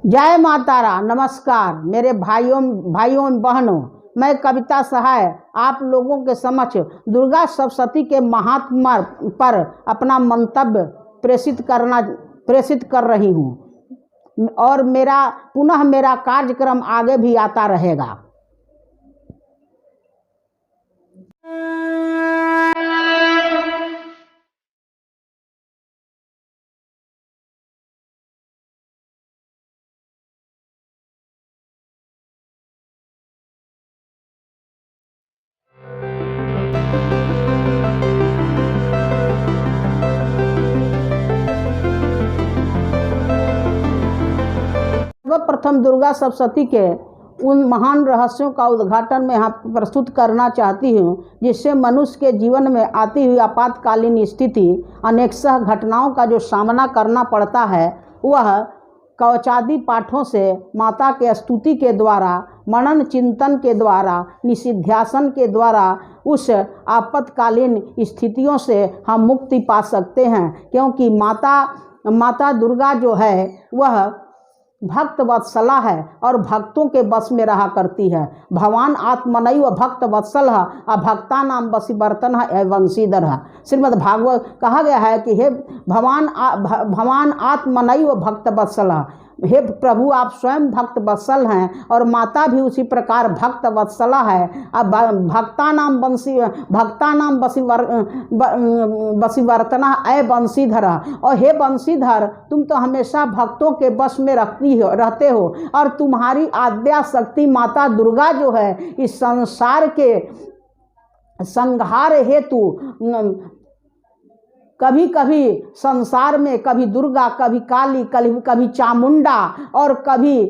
जय मातारा। नमस्कार मेरे भाइयों एवं बहनों, मैं कविता सहाय आप लोगों के समक्ष दुर्गा सप्तशती के महात्म्य पर अपना मंतव्य प्रेषित कर रही हूँ और मेरा कार्यक्रम आगे भी आता रहेगा। सर्वप्रथम दुर्गा सप्तशती के उन महान रहस्यों का उद्घाटन मैं यहाँ प्रस्तुत करना चाहती हूँ जिससे मनुष्य के जीवन में आती हुई आपातकालीन स्थिति अनेकशः घटनाओं का जो सामना करना पड़ता है, वह कवचादि पाठों से, माता के स्तुति के द्वारा, मनन चिंतन के द्वारा, निषिध्यासन के द्वारा उस आपातकालीन स्थितियों से हम मुक्ति पा सकते हैं। क्योंकि माता दुर्गा जो है वह भक्त वत्सला है और भक्तों के बस में रहा करती है। भगवान आत्मनैव भक्त वत्सल अभक्ता नाम वशीवर्तन है वंशीधर। श्रीमद् भागवत कहा गया है कि हे भगवान आत्मनैव भक्त वत्सल, हे प्रभु आप स्वयं भक्त वत्सल हैं और माता भी उसी प्रकार भक्त वत्सला है। अब भक्ता नाम वशीवर्तना अय वंशीधर, और हे वंशीधर तुम तो हमेशा भक्तों के बस में रहते हो और तुम्हारी आद्या शक्ति माता दुर्गा जो है इस संसार के संहार हेतु कभी कभी संसार में कभी दुर्गा, कभी काली, कभी चामुंडा और कभी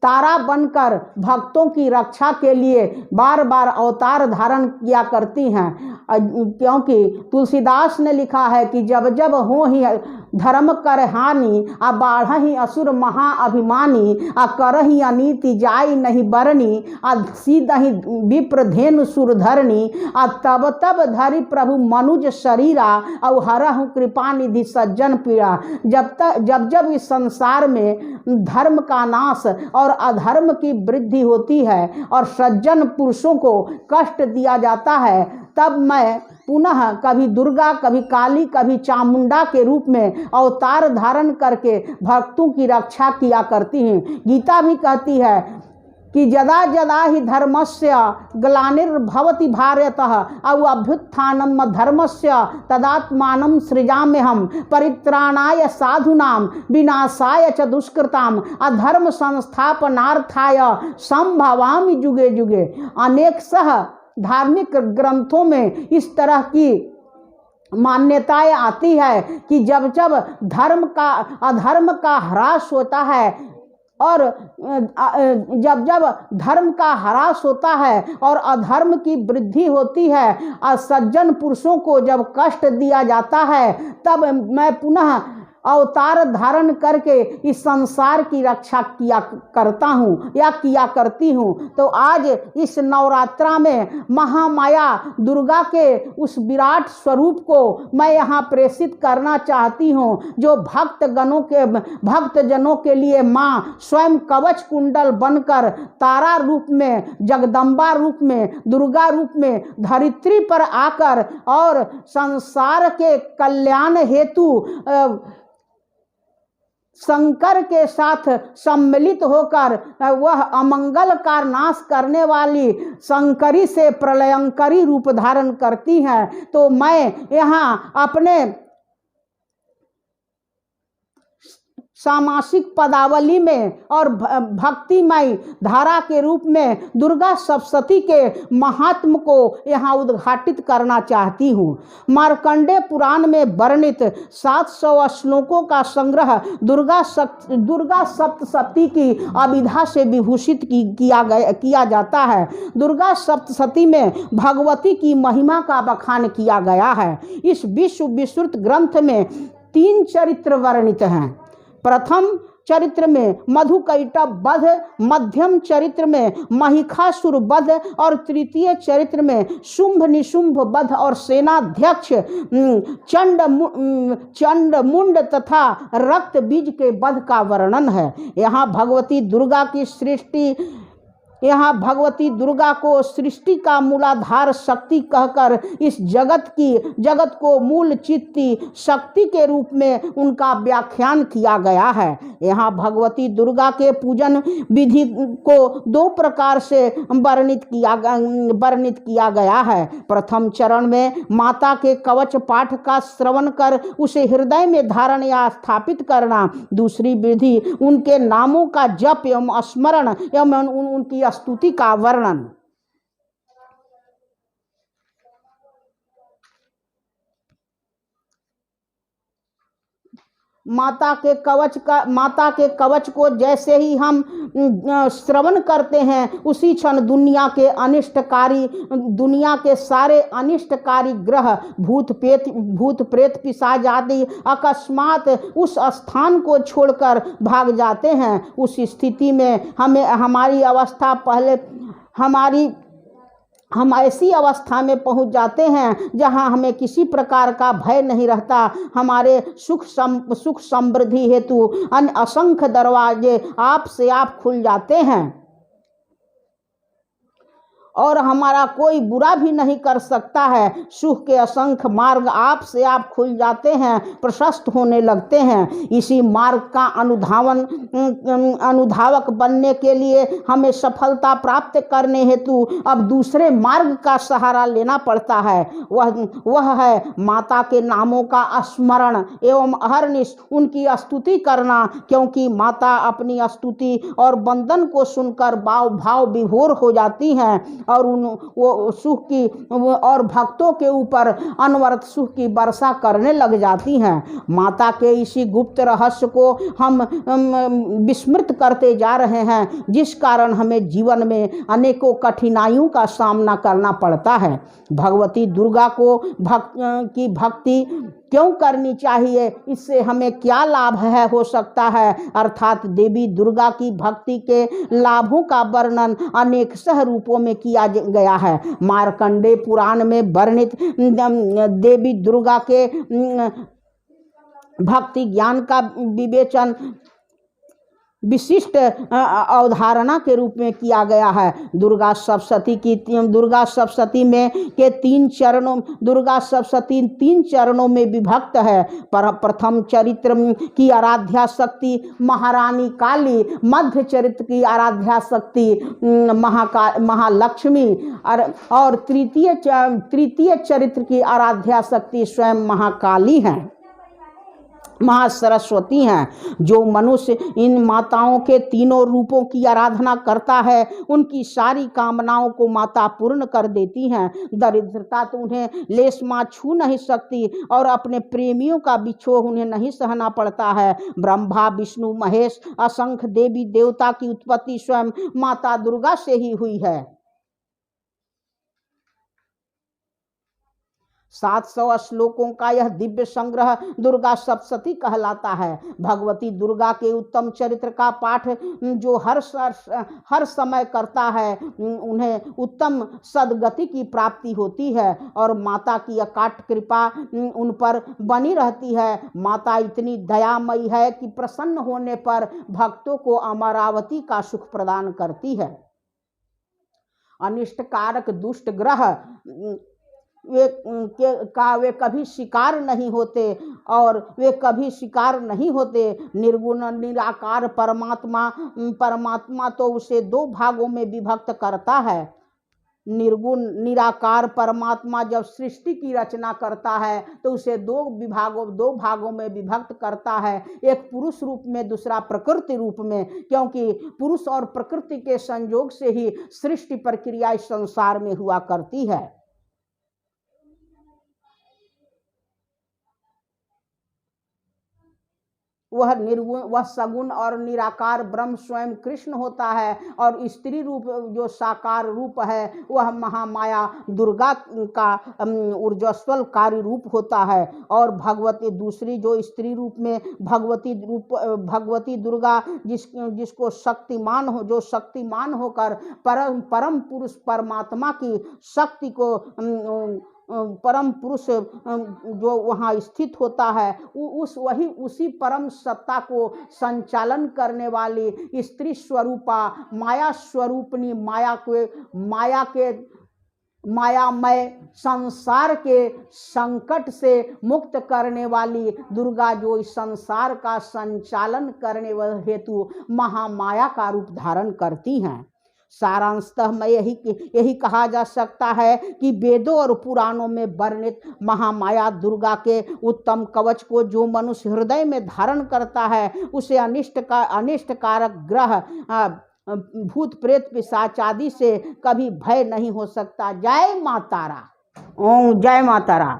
तारा बनकर भक्तों की रक्षा के लिए बार बार अवतार धारण किया करती हैं। क्योंकि तुलसीदास ने लिखा है कि जब जब हो ही धर्म कर हानि, आ बाढ़ही असुर महाअभिमानी, आ करही अनीति जाई नहीं बरनी, आ सीधही विप्र धेनु सुरधरणी, आ तब तब धरि प्रभु मनुज शरीरा, और हरहु कृपा निधि सज्जन पीड़ा। जब इस संसार में धर्म का नाश और अधर्म की वृद्धि होती है और सज्जन पुरुषों को कष्ट दिया जाता है, तब मैं पुनः कभी दुर्गा, कभी काली, कभी चामुंडा के रूप में अवतार धारण करके भक्तों की रक्षा किया करती हैं। गीता भी कहती है कि यदा यदा ही धर्मस्य ग्लानिर्भवति भारतः अभ्युत्थानम धर्मस्य तदात्मानं सृजाम्यहम् परित्राणाय साधूनां विनाशाय च दुष्कृताम् अधर्म संस्थापनार्थाय संभवामि जुगे जुगे। अनेक सह धार्मिक ग्रंथों में इस तरह की मान्यताएं आती है कि जब जब अधर्म का ह्रास होता है और जब जब धर्म का ह्रास होता है और अधर्म की वृद्धि होती है और सज्जन पुरुषों को जब कष्ट दिया जाता है, तब मैं पुनः अवतार धारण करके इस संसार की रक्षा किया करती हूँ। तो आज इस नवरात्रा में महामाया दुर्गा के उस विराट स्वरूप को मैं यहाँ प्रेषित करना चाहती हूँ, जो भक्तजनों के लिए माँ स्वयं कवच कुंडल बनकर तारा रूप में, जगदम्बा रूप में, दुर्गा रूप में धरित्री पर आकर और संसार के कल्याण हेतु शंकर के साथ सम्मिलित होकर वह अमंगल का नाश करने वाली शंकरी से प्रलयंकरी रूप धारण करती हैं। तो मैं यहाँ अपने सामासिक पदावली में और भक्तिमय धारा के रूप में दुर्गा सप्तशती के महात्म को यहाँ उद्घाटित करना चाहती हूँ। मार्कंडेय पुराण में वर्णित 700 श्लोकों का संग्रह दुर्गा सप्तशती की अभिधा से विभूषित किया जाता है। दुर्गा सप्तशती में भगवती की महिमा का बखान किया गया है। इस विश्व विस्तृत ग्रंथ में 3 चरित्र वर्णित हैं। प्रथम चरित्र में मधुकैटभ वध, मध्यम चरित्र में महिषासुर वध और तृतीय चरित्र में शुंभ निशुंभ वध और सेनाध्यक्ष चंडमुंड तथा रक्त बीज के वध का वर्णन है। यहाँ भगवती दुर्गा को सृष्टि का मूलाधार शक्ति कहकर इस जगत को मूल चित्ती शक्ति के रूप में उनका व्याख्यान किया गया है। यहाँ भगवती दुर्गा के पूजन विधि को दो प्रकार से वर्णित किया गया है। प्रथम चरण में माता के कवच पाठ का श्रवण कर उसे हृदय में धारण या स्थापित करना। दूसरी विधि उनके नामों का जप एवं स्मरण एवं उनकी स्तुति का वर्णन। माता के कवच को जैसे ही हम श्रवण करते हैं उसी क्षण दुनिया के सारे अनिष्टकारी ग्रह भूत प्रेत पिशाच आदि अकस्मात उस स्थान को छोड़कर भाग जाते हैं। उस स्थिति में हम ऐसी अवस्था में पहुंच जाते हैं जहां हमें किसी प्रकार का भय नहीं रहता। हमारे सुख समृद्धि हेतु असंख्य दरवाजे आप से आप खुल जाते हैं और हमारा कोई बुरा भी नहीं कर सकता है। सुख के असंख्य मार्ग आप से आप खुल जाते हैं, प्रशस्त होने लगते हैं। इसी मार्ग का अनुधावक बनने के लिए हमें सफलता प्राप्त करने हेतु अब दूसरे मार्ग का सहारा लेना पड़ता है। वह है माता के नामों का स्मरण एवं अहरनिश उनकी स्तुति करना, क्योंकि माता अपनी स्तुति और वंदन को सुनकर भाव विभोर हो जाती हैं और वो सुख की और भक्तों के ऊपर अनवरत सुख की वर्षा करने लग जाती हैं। माता के इसी गुप्त रहस्य को हम विस्मृत करते जा रहे हैं, जिस कारण हमें जीवन में अनेकों कठिनाइयों का सामना करना पड़ता है। भगवती दुर्गा की भक्ति क्यों करनी चाहिए, इससे हमें क्या लाभ हो सकता है, अर्थात देवी दुर्गा की भक्ति के लाभों का वर्णन अनेक रूपों में किया गया है। मार्कंडेय पुराण में वर्णित देवी दुर्गा के भक्ति ज्ञान का विवेचन विशिष्ट अवधारणा के रूप में किया गया है। दुर्गा सप्तशती तीन चरणों में विभक्त है। प्रथम चरित्र की आराध्या शक्ति महारानी काली, मध्य चरित्र की आराध्या शक्ति महालक्ष्मी और तृतीय चरित्र की आराध्या शक्ति स्वयं महाकाली हैं, महासरस्वती हैं। जो मनुष्य इन माताओं के तीनों रूपों की आराधना करता है उनकी सारी कामनाओं को माता पूर्ण कर देती हैं। दरिद्रता तो उन्हें लेशमां छू नहीं सकती और अपने प्रेमियों का बिछोह उन्हें नहीं सहना पड़ता है। ब्रह्मा विष्णु महेश असंख्य देवी देवता की उत्पत्ति स्वयं माता दुर्गा से ही हुई है। 700 श्लोकों का यह दिव्य संग्रह दुर्गा सप्तशती कहलाता है। भगवती दुर्गा के उत्तम चरित्र का पाठ जो हर समय करता है उन्हें उत्तम सद्गति की प्राप्ति होती है और माता की अकाट कृपा उन पर बनी रहती है। माता इतनी दयामयी है कि प्रसन्न होने पर भक्तों को अमरावती का सुख प्रदान करती है। अनिष्ट कारक दुष्ट ग्रह वे कभी शिकार नहीं होते और वे कभी शिकार नहीं होते। निर्गुण निराकार परमात्मा तो उसे दो भागों में विभक्त करता है। निर्गुण निराकार परमात्मा जब सृष्टि की रचना करता है तो उसे दो भागों में विभक्त करता है, एक पुरुष रूप में, दूसरा प्रकृति रूप में, क्योंकि पुरुष और प्रकृति के संयोग से ही सृष्टि प्रक्रिया इस संसार में हुआ करती है। वह निर्गुण, वह सगुण और निराकार ब्रह्म स्वयं कृष्ण होता है, और स्त्री रूप जो साकार रूप है वह महामाया दुर्गा का ऊर्जस्वल कार्य रूप होता है। और भगवती दूसरी जो स्त्री रूप में भगवती दुर्गा जिसको शक्तिमान हो, जो शक्तिमान होकर परम पुरुष परमात्मा की शक्ति को परम पुरुष जो वहाँ स्थित होता है उसी परम सत्ता को संचालन करने वाली स्त्री स्वरूपा माया स्वरूपनी मायामय संसार के संकट से मुक्त करने वाली दुर्गा जो इस संसार का संचालन करने हेतु महामाया का रूप धारण करती हैं। सारांशतः में यही कहा जा सकता है कि वेदों और पुराणों में वर्णित महामाया दुर्गा के उत्तम कवच को जो मनुष्य हृदय में धारण करता है उसे अनिष्टकारक ग्रह भूत प्रेत पिशाच आदि से कभी भय नहीं हो सकता। जय मां तारा। ओम जय मां तारा।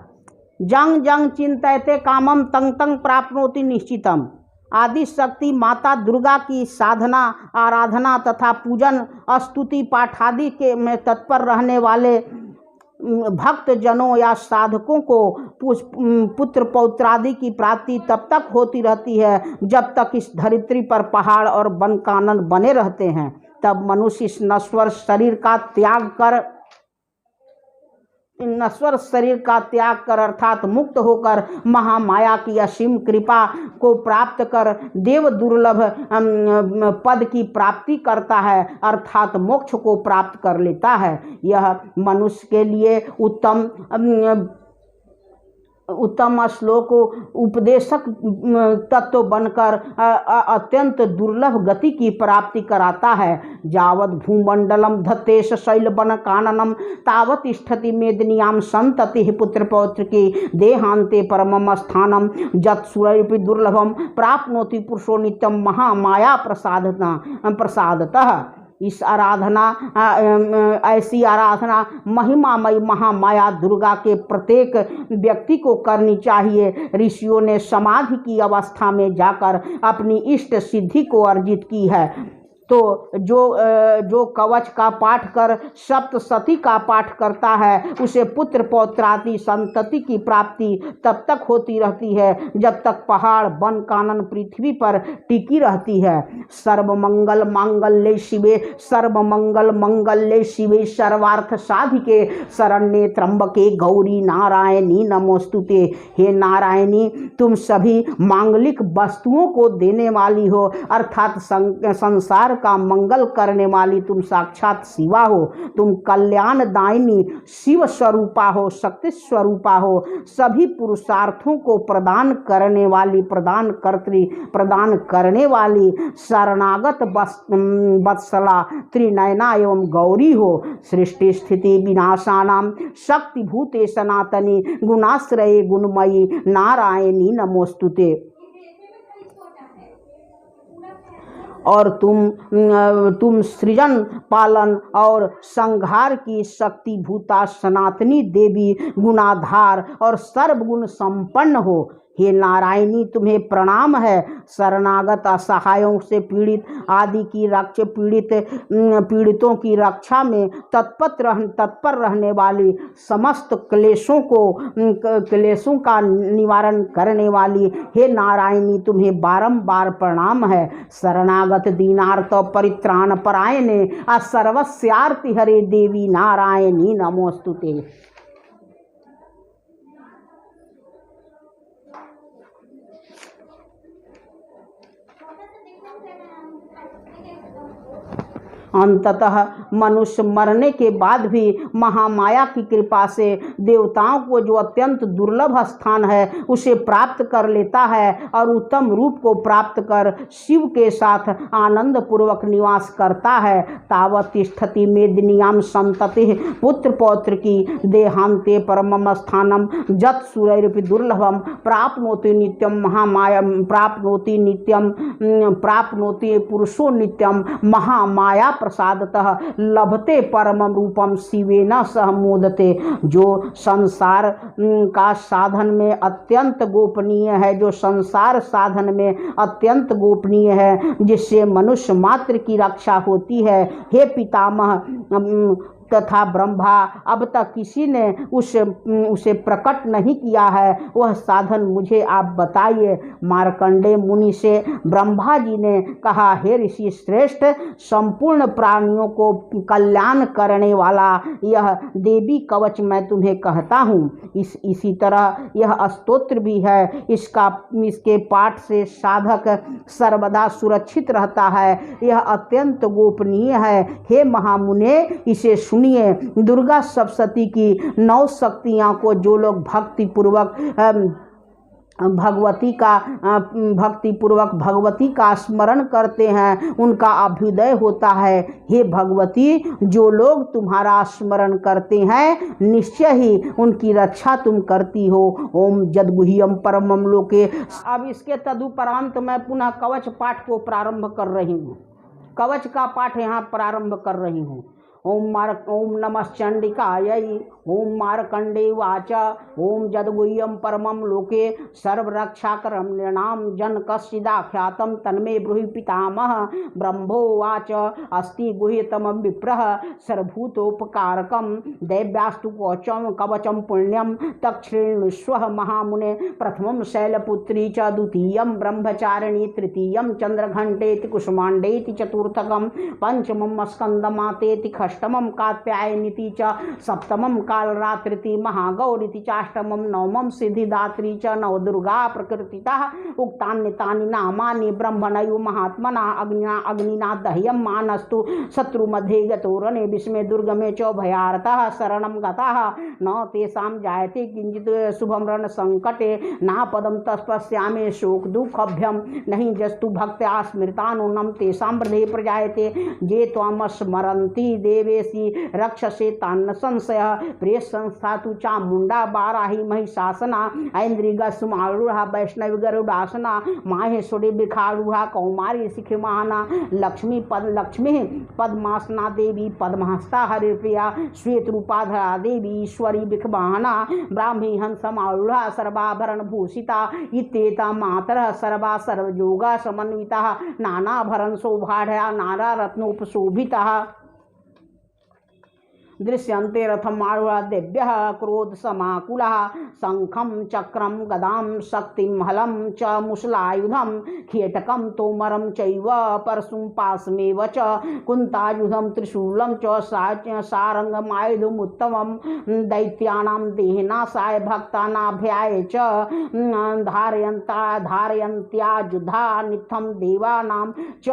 जंग जंग चिंतयते कामम तंग तंग प्राप्नोति निश्चितम। आदि शक्ति माता दुर्गा की साधना, आराधना तथा पूजन, स्तुति पाठ आदि के में तत्पर रहने वाले भक्त जनों या साधकों को पुत्र पौत्रादि की प्राप्ति तब तक होती रहती है जब तक इस धरित्री पर पहाड़ और वन कानन बने रहते हैं। तब मनुष्य इस नश्वर शरीर का त्याग कर अर्थात मुक्त होकर महामाया की असीम कृपा को प्राप्त कर देव दुर्लभ पद की प्राप्ति करता है अर्थात मोक्ष को प्राप्त कर लेता है। यह मनुष्य के लिए उत्तम श्लोक उपदेशक तत्व बनकर अत्यंत दुर्लभ गति की प्राप्ति कराता है। जावत भूमंडलम धत्तेश शैल वन काननम तावत तिष्ठति मेदिनियाम संतति पुत्र पौत्र की देहांते परमम स्थानम जत सुरैपि दुर्लभम प्राप्नोति पुरुषो नित्यम महामाया प्रसादतः। इस ऐसी आराधना महिमामयी महामाया दुर्गा के प्रत्येक व्यक्ति को करनी चाहिए। ऋषियों ने समाधि की अवस्था में जाकर अपनी इष्ट सिद्धि को अर्जित की है। तो जो कवच का पाठ कर सप्तशती का पाठ करता है उसे पुत्र पौत्रादि संतति की प्राप्ति तब तक होती रहती है जब तक पहाड़ वन कानन पृथ्वी पर टिकी रहती है। सर्वमंगल मंगल्ये शिवे सर्वार्थ साधिके शरण्ये त्र्यंबके गौरी नारायणी नमोस्तुते। हे नारायणी, तुम सभी मांगलिक वस्तुओं को देने वाली हो अर्थात संसार का मंगल करने वाली तुम साक्षात शिवा हो। तुम कल्याण दायिनी शिव स्वरूपा हो, शक्ति स्वरूपा हो। सभी पुरुषार्थों को प्रदान करने वाली प्रदान करने वाली शरणागत वत्सला त्रिनयना एवं गौरी हो। सृष्टि स्थिति विनाशानां शक्ति भूते सनातनी गुणाश्रये गुणमयी नारायणी नमोस्तुते। और तुम सृजन पालन और संहार की शक्ति भूता सनातनी देवी गुणाधार और सर्वगुण संपन्न हो। हे नारायणी, तुम्हें प्रणाम है। शरणागत असहायों से पीड़ितों की रक्षा में तत्पर रहने वाली समस्त क्लेशों का निवारण करने वाली हे नारायणी, तुम्हें बारंबार प्रणाम है। शरणागत दीनार्थ परित्राण परायणे सर्वस्यार्ति हरे देवी नारायणी नमोस्तुते। अंततः मनुष्य मरने के बाद भी महामाया की कृपा से देवताओं को जो अत्यंत दुर्लभ स्थान है उसे प्राप्त कर लेता है और उत्तम रूप को प्राप्त कर शिव के साथ आनंद पूर्वक निवास करता है। तावत तिष्ठति मेदिनियाम संतति पुत्र पौत्र की देहांते परमम स्थानम जत सुरैरपि दुर्लभम प्राप्नोति नित्यम महामाया प्राप्नोति पुरुषो नित्यम महामाया प्रसादतः लभते परमं रूपम शिवेन सह मोदते। जो संसार का साधन में अत्यंत गोपनीय है, जो संसार साधन में अत्यंत गोपनीय है, जिससे मनुष्य मात्र की रक्षा होती है, हे पितामह तथा ब्रह्मा, अब तक किसी ने उसे प्रकट नहीं किया है, वह साधन मुझे आप बताइए। मार्कंडेय मुनि से ब्रह्मा जी ने कहा, हे ऋषि श्रेष्ठ, संपूर्ण प्राणियों को कल्याण करने वाला यह देवी कवच मैं तुम्हें कहता हूँ। इसी तरह यह स्तोत्र भी है, इसके पाठ से साधक सर्वदा सुरक्षित रहता है। यह अत्यंत गोपनीय है, हे महामुने, इसे सुनिए। दुर्गा सप्तशती की 9 शक्तियाँ को जो लोग भक्तिपूर्वक भगवती का स्मरण करते हैं, उनका अभ्युदय होता है। हे भगवती, जो लोग तुम्हारा स्मरण करते हैं, निश्चय ही उनकी रक्षा तुम करती हो। ओम जदगुह्यम परमम लोके। अब इसके तदुपरांत मैं पुनः कवच पाठ को प्रारंभ कर रही हूँ। कवच का पाठ यहाँ प्रारंभ कर रही हूँ। ओम नमश्चंडिकायै। ओम मार्कंडेय वाच। ओम जदगुह्यम परमं लोके सर्वरक्षाकरं नृणां जन कश्चिदाख्यातं तन्मे ब्रूहि पितामह। ब्रह्मोवाच, अस्ति गुह्यतमं विप्रः सर्वभूतोपकारकं दैव्यास्तु कवचं पुण्यं तच्छृण्वस्व महामुने। प्रथमं शैलपुत्री च, द्वितीयं ब्रह्मचारिणी, तृतीयं चंद्रघंटेति कुसुमांडेति, चतुर्थकं पंचमं स्कंदमातेति, षष्टमं कात्यायनीति च, सप्तमं कालरात्रिति महागौरीति चाष्टमं नवमं सिद्धिदात्री च। नवदुर्गा प्रकृतितः उक्तान्यतानि नामानि ब्रह्मणैव महात्मना अग्निना दह्यं मानस्तु शत्रुमध्ये गतो रणे विस्मे दुर्गमे च भयार्तः शरणं गताः न तेषां जायते किंचित् शुभं रणसंकटे नापदं तत्पश्यामि शोक दुःखभ्यं नहि जस्तु भक्त्या स्मृतानुनं तेषां हृदये प्रजायते। ये त्वां स्मरन्ति देवेशी रक्षसे तान्न संशयः। प्रिय संस्था तु चामुंडा बाराही महिषासना ऐन्द्रिगसुमारूढ़ा वैष्णवी गरुडासना माहेश्वरी बिखारूढ़ा कौमारी शिखिमाना लक्ष्मी पद्मासना देवी पद्महस्ता हरिप्रिया श्वेत रूपाधरा देवी ईश्वरी बिखवाहना ब्राह्मी हंसमारूढ़ा सर्वाभरण भूषिता इत्येता मातरः सर्वा सर्वयोगा समन्विता नानाभरण शोभाढ्या नाना रत्नोपशोभिता। दृश्यन्ते रथम आरूढ़ा देव्यः क्रोध समाकुलः शंखं चक्रं गदां शक्तिं हलं च मुसलायुधं खेटकं तोमरं चैव परशुं पाशमेव च कुन्तायुधं त्रिशूलं च सारंगमायुधमुत्तमं दैत्यानां देहनाशाय भक्तानाभ्याय च धारयन्त्या युद्धा नित्यं देवानां च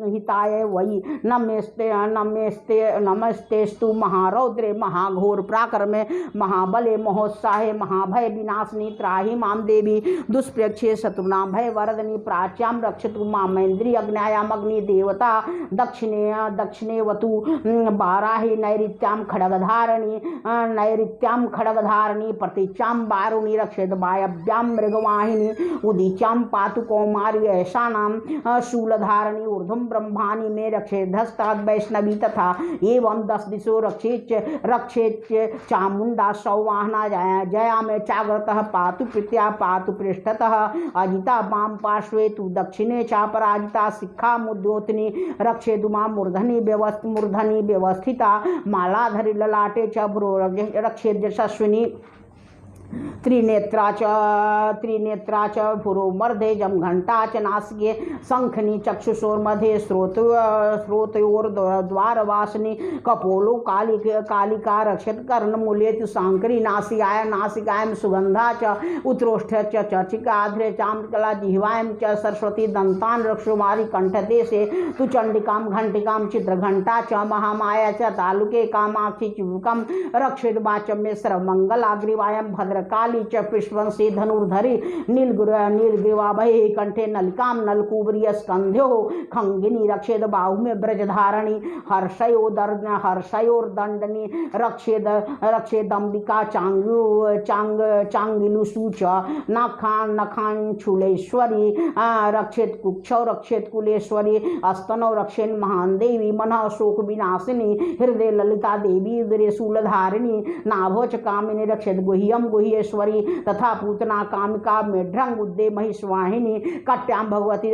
हिताय वै नमस्ते स्तु महारौद्रे महाघोर पराक्रमे महाबले महोत्साहे महाभय विनाशिनी त्राहि मां देवी दुष्प्रेक्षे शत्रुनां भय वरदनी प्राच्यां रक्षतु मामेन्द्रिय अग्न्यायाम् अग्नि देवता दक्षिणेवतु बाराहि नैऋत्यां खड्गधारिणी प्रतीच्यां वारुणी रक्षेत वायव्यां मृगवाहिनी उदीच्यां पातु कौमारी ऐशानां शूलधारिणी ऊर्ध्वं ब्रह्माणि मे रक्षेत धस्ताद् वैष्णवी तथा एवं 10 दिशो रक्षेच चामुंडा सौवाहना जया में चाग्रतः पातु प्रीत्या पातु पृष्ठतः अजिता वाम पार्श्वे तु दक्षिणे चापराजिता शिखा मुद्योतनी रक्षेदुमा मूर्धनि व्यवस्थिता मालाधरी ललाटे च भ्रो रक्षेद यशस्विनी त्रिनेत्रा च भुरोमर्धे जमघंटा च नासिके शंखनी चक्षुषोर्मध्ये श्रोतयोर्द्वारवासिनी कपोलो कालिका रक्षत कर्णमूलेतु शांकरी नासिकायां सुगंधा च उत्रोष्ठ च चर्चिकाध्रे चामकला जिह्वायां च सरस्वती दंतान रक्षुमारी कंठदेशे तु चंडिकां घंटिकां चित्रघंटा च महामाया च तालुके कामाक्षी चिबुकं रक्षेद वाचं मे सर्वमंगलाग्रीवायां भद्र काली च पुष्पंसे धनुर्धरी नीलग्रीवाभये कंठे नलिकां नलकूबरी स्कंध्यो खंगिनी रक्षेद बाहु में ब्रजधारणी हर्षयोर्दंडनी रक्षेदंबिका चांगिलुसूच नखांचूलेश्वरी रक्षेत कुक्षौ रक्षेत कुलेश्वरी अस्तनौ रक्षेन महान देवी मनः शोक विनाशिनी हृदय ललिता देवी उदरे शूलधारिणी नाभोच कामिनी रक्षेत गुह्यम गुह्येश्वरी तथा पूतना कामिका मेढ्रंग उद्दे महिष्वाहिनी कट्याम भगवती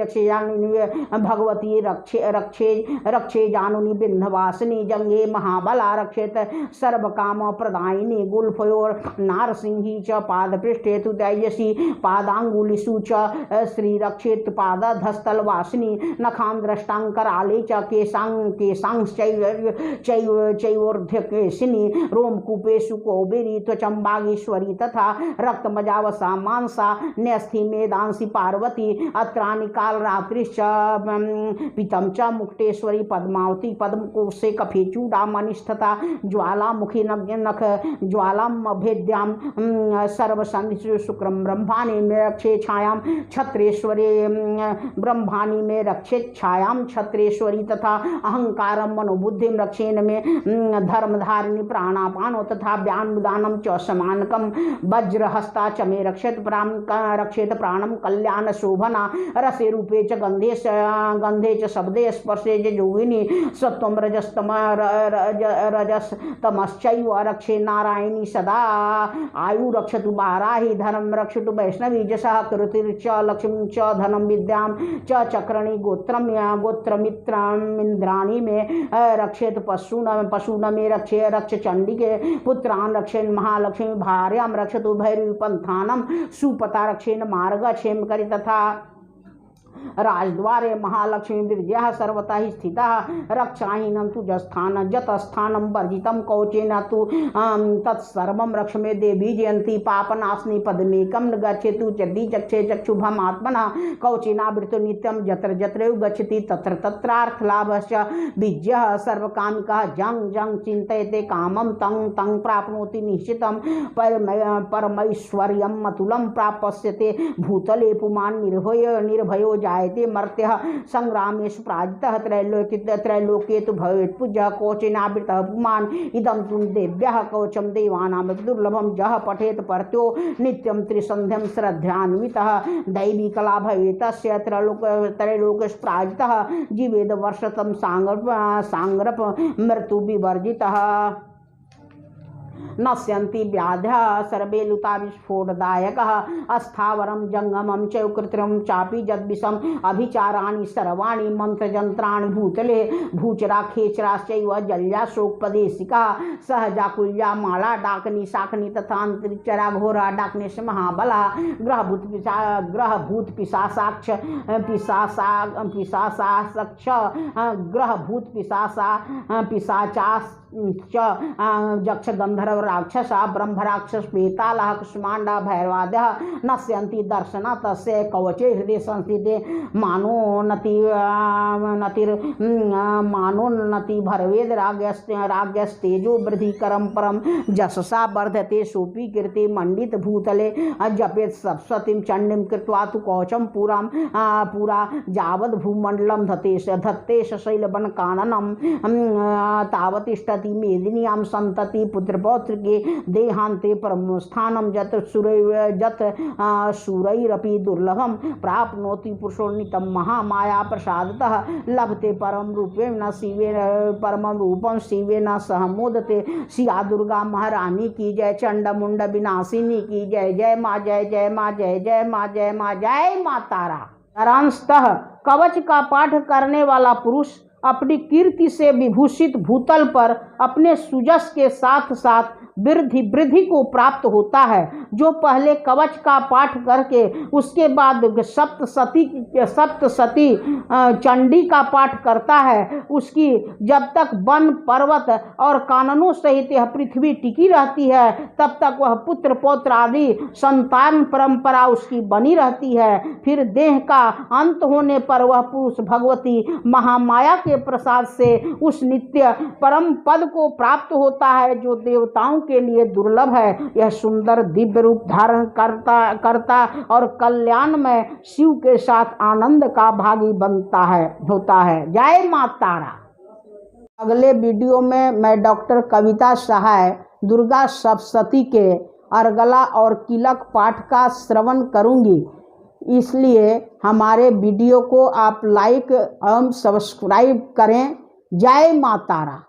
भगवती रक्षे जानुनी बिंधवासिनी जंगे महाबला रक्षेत सर्वकाम प्रदायिनी गुल्फयोर नारसिंही च पादपृष्ठे तु तेजसी पादांगुलिषु च श्री रक्षेत पादधस्तलवासिनी नखां द्रष्टांकराले च केशांश्चैवोर्ध्यकेशिनी रोमकूपेषु कौबेरी त्वचंबागेश्वरी तथा रक्तमजावसा मांसा न्यस्थि मेदांसी पार्वती अत्रानि कालरात्रिश्च पीतम च मुक्तेश्वरी पद्मावती पद्मकोशे कफेचूडामनिष्ठता ज्वालामुखी नख ज्वालामभेद्यां सर्वसन्धिषु शुक्रम ब्रह्माणि में रक्षे छायां छत्रेश्वरी ब्रह्माणि में रक्षे छायां छत्रेश्वरी तथा अहंकारम मनोबुद्धिं रक्षेन में धर्मधारिणी प्राणापानो तथा व्यानुदानम च समानकम वज्रहस्ता च मे रक्षेत प्राणम कल्याण शोभना रसे रूपे च गंधे च शब्दे स्पर्शे च योगिनी सत्वम रजस्तमश्चैव रक्षे नारायणी सदा आयु रक्षतु बाराही धर्म रक्षतु वैष्णवी जशः कृतिर्च लक्ष्मी च धनम विद्यां च चक्रणी गोत्रमित्राणि में रक्षेत पशून में रक्ष चंडिके पुत्रान् रक्षेन महालक्ष्मी भार्यां रक्षतु भैरवी पंथानम सुपता रक्षेन मार्ग क्षेम करी तथा राजद्वारे महालक्ष्मी विरजा सर्वतः ही स्थिता रक्षाहीनम तु जतस्थानम वर्जितम कौचेन तु तत्सर्वं रक्ष मे देवी जयंती पापनाशनी पदमेकम गच्छेतु चद्दी चक्षे चक्षुभम आत्मना कौचेनावृतो नित्यं जत्र जत्र गच्छति तत्र तत्रार्थलाभश्च बीज्यः सर्वकामिकः जंग जंग चिन्तयते कामं तं तं प्राप्नोति निश्चितं परमैश्वर्यं अतुलं प्राप्स्यते भूतले पुमान् निर्भयो जायते मर्त्यः संग्रामेषु पराजितः त्रैलोक्ये तु भवेत् पूज्यः कौचेनावृतः पुमान् इदं तु देव्यः कवचं देवानां दुर्लभं जः पठेत् पर्त्यो नित्यं त्रिसन्ध्यं श्रद्धान्वितः दैवी कला भवेत् तस्य त्रैलोक्येषु पराजितः जीवेद वर्षतं सांग्रप मृत्यु विवर्जितः नश्यन्ति व्याध्या सर्वे लुता विस्फोटदायकः अस्थावरं जंगमं च कृत्रिमं चापि यद्विषम् अभिचाराणि सर्वाणि मंत्रजंत्राणि भूतले भूचरा खेचराश्चैव जल्याशोकपदेशिका सहजाकुल्या माला डाकनी शाकनी तथा अंतरिक्षरा घोरा डाकनेश महाबला ग्रहभूत पिशासाक्ष ग्रहभूत पिशाचा जक्ष गंधर्व राक्षसा ब्रह्मराक्षस पेतालः कुष्मांडा भैरवादः नश्यन्ति दर्शना तस्य कवचे हृदय संस्थिते मानोन्नति भरवेद राज्ञस्तेजो वृद्धिकरं परम जससा वर्धते सोपी कीर्ति मंडित भूतले जपेत सप्ततिं चंडीं कृत्वा तु कवचं पुरा जावद् भूमंडलं धत्तेश शैलवन काननं तावतिष्ठति मेदिन्यां संतति पुत्रपौत्र के देहांते परमस्थानम जत शूरैरपि दुर्लभम प्राप्नोति पुरुषोन्नितं महामाया प्रसादतः लभते परम रूपेण न शिवे परम रूपम शिवे न सह मोदते सिया दुर्गा महारानी की जय चंडमुंड विनाशिनी की जय जय माँ जय जय माँ जय जय माँ जय माँ जय माँ तारा। सारांशतः कवच का पाठ करने वाला पुरुष अपनी कीर्ति से विभूषित भूतल पर अपने सुजस के साथ साथ वृद्धि को प्राप्त होता है। जो पहले कवच का पाठ करके उसके बाद सप्तसती चंडी का पाठ करता है, उसकी जब तक वन पर्वत और काननों सहित यह पृथ्वी टिकी रहती है तब तक वह पुत्र पौत्र आदि संतान परंपरा उसकी बनी रहती है। फिर देह का अंत होने पर वह पुरुष भगवती महामाया के प्रसाद से उस नित्य परम पद को प्राप्त होता है जो देवताओं के लिए दुर्लभ है। यह सुंदर दिव्य रूप धारण करता और कल्याण में शिव के साथ आनंद का भागी होता है। जय मां तारा। अगले वीडियो में मैं डॉक्टर कविता सहाय दुर्गा सप्तशती के अर्गला और किलक पाठ का श्रवण करूंगी, इसलिए हमारे वीडियो को आप लाइक एवं सब्सक्राइब करें। जय मां तारा।